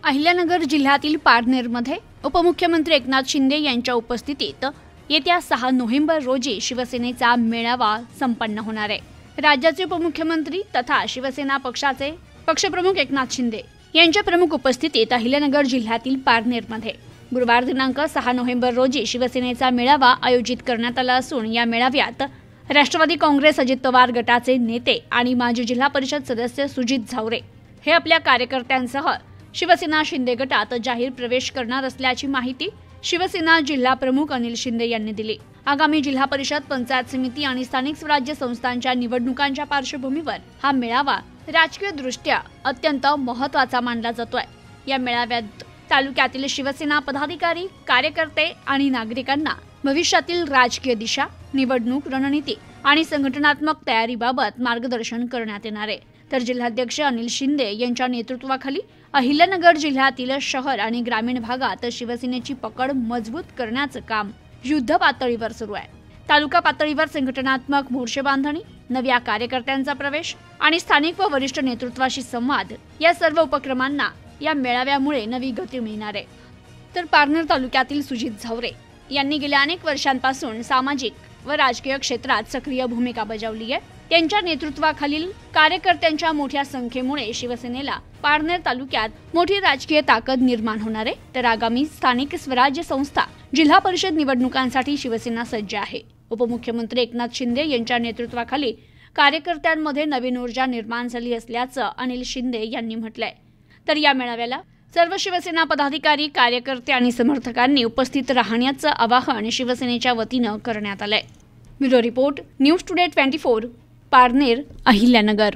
अहिल्यानगर जिल्ह्यातील पारनेरमध्ये उपमुख्यमंत्री एकनाथ शिंदे यांच्या उपस्थितीत येत्या 6 नोव्हेंबर रोजी शिवसेनेचा मेळावा संपन्न होणार आहे। राज्याचे उपमुख्यमंत्री तथा शिवसेना पक्षाचे पक्षप्रमुख एकनाथ शिंदे यांच्या प्रमुख उपस्थितीत अहिल्यानगर जिल्ह्यातील पारनेरमध्ये गुरुवार दिनांक 6 नोव्हेंबर रोजी शिवसेनेचा मेळावा आयोजित करण्यात आला असून या मेळाव्यात राष्ट्रवादी काँग्रेस अजित पवार गटाचे नेते आणि माजी जिल्हा परिषद सदस्य सुजित झावरे हे आपल्या कार्यकर्त्यांसह शिवसेना शिंदे गटात जाहीर प्रवेश करणार असल्याची माहिती शिवसेना जिल्हा प्रमुख अनिल शिंदे यांनी दिली। आगामी जिल्हा परिषद, पंचायत समिती आणि स्थानिक स्वराज्य संस्थांच्या निवडणुकांच्या पार्श्वभूमीवर हा मेळावा राजकीय दृष्ट्या अत्यंत महत्त्वाचा मानला जातोय। या मेळाव्यात तालुक्यातील शिवसेना पदाधिकारी, कार्यकर्ते आणि नागरिकांना भविष्यातील राजकीय दिशा, निवडणूक रणनीती आणि संघटनात्मक तयारीबाबत मार्गदर्शन करण्यात येणार आहे। तर जिल्हाध्यक्ष अनिल शिंदे यांच्या नेतृत्वाखाली अहिल्यानगर जिल्ह्यातील शहर आणि ग्रामीण भागात शिवसेनेची पकड मजबूत करण्याचं काम युद्ध पातळीवर सुरू आहे। तालुका पातळीवर संघटनात्मक मोर्चे बांधणी, नव्या कार्यकर्त्यांचा प्रवेश आणि स्थानिक व वरिष्ठ नेतृत्वाशी संवाद या सर्व उपक्रमांना या मेळाव्यामुळे नवी गती मिळणार आहे। तर पारनेर तालुक्यातील सुजित झावरे यांनी गेल्या अनेक वर्षांपासून सामाजिक व राजकीय क्षेत्रात सक्रिय भूमिका बजावली आहे। त्यांच्या नेतृत्वाखालील कार्यकर्त्यांच्या मोठ्या संख्येमुळे शिवसेनेला पारनेर तालुक्यात मोठी राजकीय ताकद निर्माण होणार आहे। तर आगामी स्थानिक स्वराज्य संस्था, जिल्हा परिषद निवडणुकांसाठी शिवसेना सज्ज आहे। उपमुख्यमंत्री एकनाथ शिंदे यांच्या नेतृत्वाखाली कार्यकर्त्यांमध्ये नवीन ऊर्जा निर्माण झाली असल्याचं अनिल शिंदे यांनी म्हटलंय। तर या मेळाव्याला सर्व शिवसेना पदाधिकारी, कार्यकर्ते आणि समर्थकांनी उपस्थित राहण्याचं आवाहन शिवसेनेच्या वतीनं करण्यात आलंय। Bureau report, news today 24, Parner, Ahilyanagar.